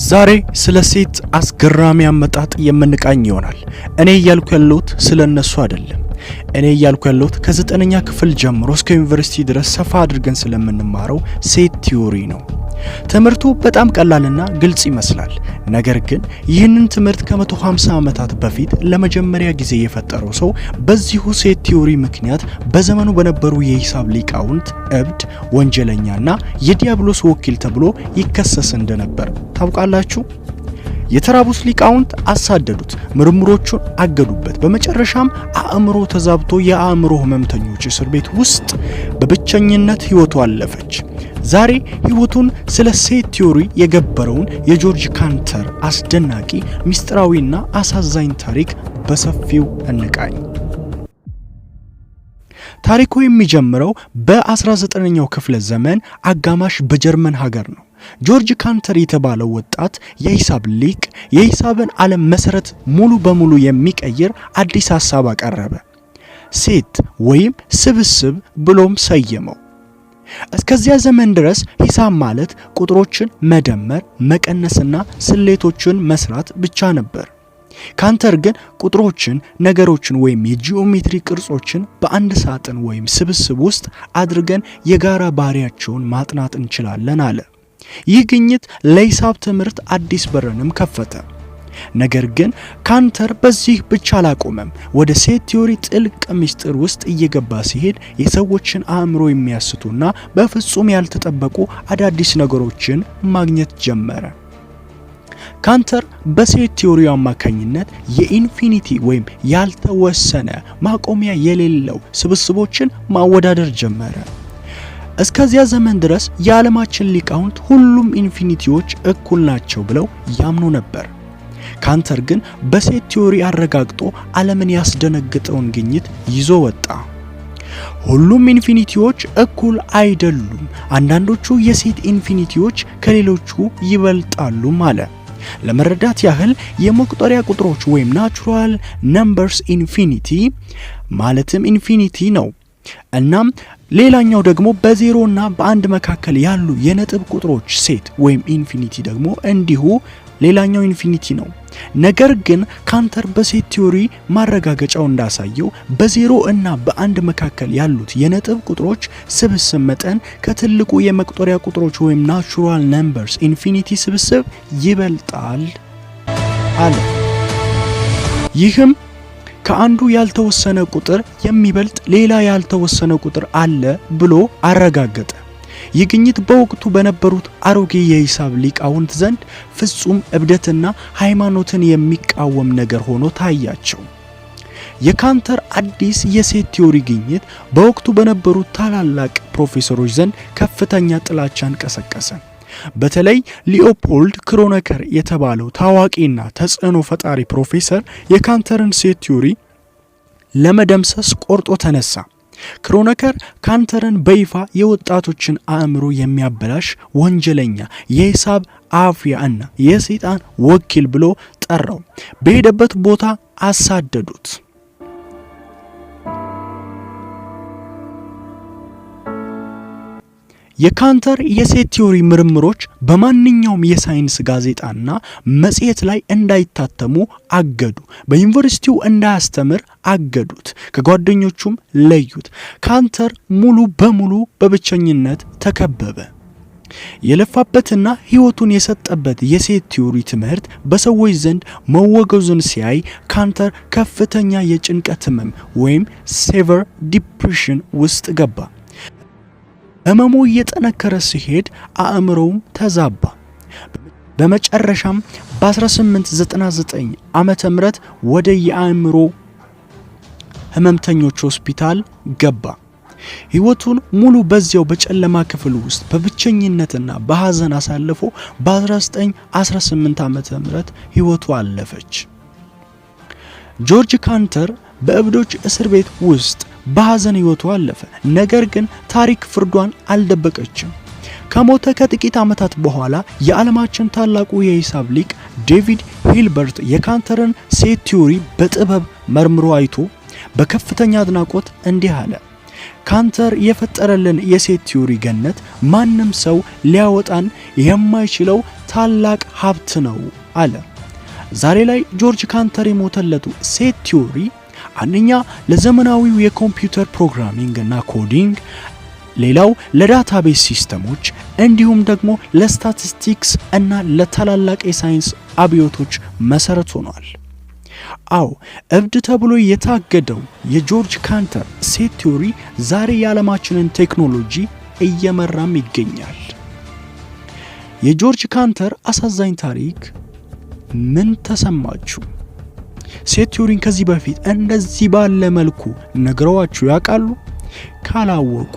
ዛሬ ስለ ሴት አስገራሚ አመጣጥ የምንቃኝ ይሆናል። እኔ እያልኩ ያለሁት ስለነሱ አይደለም። እኔ እያልኩ ያለሁት ከ9ኛ ክፍል ጀምሮ እስከ ዩኒቨርሲቲ ድረስ ሰፋ አድርገን ስለምንማረው ሴት ቲዮሪ ነው። ትምህርቱ በጣም ቀላልና ግልጽ ይመስላል። ነገር ግን ይህንን ትምህርት ከ150 ዓመታት በፊት ለመጀመሪያ ጊዜ የፈጠረው ሰው በዚሁ ሴት ቲዮሪ ምክንያት በዘመኑ በነበሩ የሂሳብ ሊቃውንት እብድ፣ ወንጀለኛና የዲያብሎስ ወኪል ተብሎ ይከሰስ እንደነበር ታውቃላችሁ? የተራቡት ሊቃውንት አሳደዱት፣ ምርምሮቹን አገዱበት። በመጨረሻም አእምሮ ተዛብቶ የአእምሮ ህመምተኞች እስር ቤት ውስጥ በብቸኝነት ህይወቱ አለፈች። ዛሬ ህይወቱን ስለ ሴት ቲዮሪ የገበረውን የጆርጅ ካንተር አስደናቂ ሚስጥራዊና አሳዛኝ ታሪክ በሰፊው እንቃኝ። ታሪኩ የሚጀምረው በ19ኛው ክፍለ ዘመን አጋማሽ በጀርመን ሀገር ነው። ጆርጅ ካንተር የተባለው ወጣት የሂሳብ ሊቅ የሂሳብን ዓለም መሰረት ሙሉ በሙሉ የሚቀይር አዲስ ሐሳብ አቀረበ። ሴት ወይም ስብስብ ብሎም ሰየመው። እስከዚያ ዘመን ድረስ ሂሳብ ማለት ቁጥሮችን መደመር፣ መቀነስና ስሌቶችን መስራት ብቻ ነበር። ካንተር ግን ቁጥሮችን፣ ነገሮችን ወይም የጂኦሜትሪ ቅርጾችን በአንድ ሳጥን ወይም ስብስብ ውስጥ አድርገን የጋራ ባህሪያቸውን ማጥናት እንችላለን አለ። ይህ ግኝት ለሂሳብ ትምህርት አዲስ በርንም ከፈተ። ነገር ግን ካንተር በዚህ ብቻ አላቆመም። ወደ ሴት ቲዮሪ ጥልቅ ምስጢር ውስጥ እየገባ ሲሄድ የሰዎችን አእምሮ የሚያስቱና በፍጹም ያልተጠበቁ አዳዲስ ነገሮችን ማግኘት ጀመረ። ካንተር በሴት ቲዮሪ አማካኝነት የኢንፊኒቲ ወይም ያልተወሰነ ማቆሚያ የሌለው ስብስቦችን ማወዳደር ጀመረ። እስከዚያ ዘመን ድረስ የዓለማችን ሊቃውንት ሁሉም ኢንፊኒቲዎች እኩል ናቸው ብለው ያምኑ ነበር። ካንተር ግን በሴት ቲዮሪ አረጋግጦ ዓለምን ያስደነገጠውን ግኝት ይዞ ወጣ። ሁሉም ኢንፊኒቲዎች እኩል አይደሉም፣ አንዳንዶቹ የሴት ኢንፊኒቲዎች ከሌሎቹ ይበልጣሉ አለ። ለመረዳት ያህል የመቁጠሪያ ቁጥሮች ወይም ናቹራል ነምበርስ ኢንፊኒቲ ማለትም ኢንፊኒቲ ነው። እናም ሌላኛው ደግሞ በዜሮ እና በአንድ መካከል ያሉ የነጥብ ቁጥሮች ሴት ወይም ኢንፊኒቲ ደግሞ እንዲሁ ሌላኛው ኢንፊኒቲ ነው። ነገር ግን ካንተር በሴት ቲዮሪ ማረጋገጫው እንዳሳየው በዜሮ እና በአንድ መካከል ያሉት የነጥብ ቁጥሮች ስብስብ መጠን ከትልቁ የመቁጠሪያ ቁጥሮች ወይም ናቹራል ነምበርስ ኢንፊኒቲ ስብስብ ይበልጣል አለ። ይህም ከአንዱ ያልተወሰነ ቁጥር የሚበልጥ ሌላ ያልተወሰነ ቁጥር አለ ብሎ አረጋገጠ። ይህ ግኝት በወቅቱ በነበሩት አሮጌ የሂሳብ ሊቃውንት ዘንድ ፍጹም እብደትና ሃይማኖትን የሚቃወም ነገር ሆኖ ታያቸው። የካንተር አዲስ የሴት ቲዮሪ ግኝት በወቅቱ በነበሩት ታላላቅ ፕሮፌሰሮች ዘንድ ከፍተኛ ጥላቻን ቀሰቀሰ። በተለይ ሊኦፖልድ ክሮነከር የተባለው ታዋቂና ተጽዕኖ ፈጣሪ ፕሮፌሰር የካንተርን ሴት ቲዮሪ ለመደምሰስ ቆርጦ ተነሳ። ክሮነከር ካንተርን በይፋ የወጣቶችን አእምሮ የሚያበላሽ ወንጀለኛ፣ የሂሳብ አፍያ እና የሰይጣን ወኪል ብሎ ጠራው። በሄደበት ቦታ አሳደዱት። የካንተር የሴት ቲዮሪ ምርምሮች በማንኛውም የሳይንስ ጋዜጣና መጽሔት ላይ እንዳይታተሙ አገዱ። በዩኒቨርሲቲው እንዳያስተምር አገዱት። ከጓደኞቹም ለዩት። ካንተር ሙሉ በሙሉ በብቸኝነት ተከበበ። የለፋበትና ሕይወቱን የሰጠበት የሴት ቲዮሪ ትምህርት በሰዎች ዘንድ መወገዙን ሲያይ ካንተር ከፍተኛ የጭንቀት ህመም ወይም ሴቨር ዲፕሬሽን ውስጥ ገባ። ህመሙ እየጠነከረ ሲሄድ አእምሮውም ተዛባ። በመጨረሻም በ1899 ዓመተ ምህረት ወደ የአእምሮ ህመምተኞች ሆስፒታል ገባ። ህይወቱን ሙሉ በዚያው በጨለማ ክፍል ውስጥ በብቸኝነትና በሐዘን አሳልፎ በ1918 ዓመተ ምህረት ህይወቱ አለፈች። ጆርጅ ካንተር በእብዶች እስር ቤት ውስጥ በሐዘን ህይወቱ አለፈ። ነገር ግን ታሪክ ፍርዷን አልደበቀችም። ከሞተ ከጥቂት ዓመታት በኋላ የዓለማችን ታላቁ የሂሳብ ሊቅ ዴቪድ ሂልበርት የካንተርን ሴት ቲዮሪ በጥበብ መርምሮ አይቶ በከፍተኛ አድናቆት እንዲህ አለ። ካንተር የፈጠረልን የሴት ቲዮሪ ገነት ማንም ሰው ሊያወጣን የማይችለው ታላቅ ሀብት ነው አለ። ዛሬ ላይ ጆርጅ ካንተር የሞተለቱ ሴት ቲዮሪ አንደኛ ለዘመናዊው የኮምፒውተር ፕሮግራሚንግ እና ኮዲንግ፣ ሌላው ለዳታቤዝ ሲስተሞች እንዲሁም ደግሞ ለስታቲስቲክስ እና ለታላላቅ የሳይንስ አብዮቶች መሰረት ሆኗል። አዎ እብድ ተብሎ የታገደው የጆርጅ ካንተር ሴት ቲዮሪ ዛሬ የዓለማችንን ቴክኖሎጂ እየመራም ይገኛል። የጆርጅ ካንተር አሳዛኝ ታሪክ ምን ተሰማችሁ? ሴት ቲዮሪን ከዚህ በፊት እንደዚህ ባለ መልኩ ነግረዋችሁ ያውቃሉ? ካላወቁ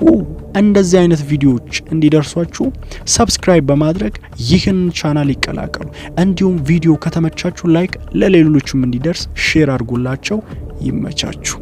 እንደዚህ አይነት ቪዲዮዎች እንዲደርሷችሁ ሰብስክራይብ በማድረግ ይህን ቻናል ይቀላቀሉ። እንዲሁም ቪዲዮ ከተመቻችሁ ላይክ፣ ለሌሎችም እንዲደርስ ሼር አድርጉላቸው። ይመቻችሁ።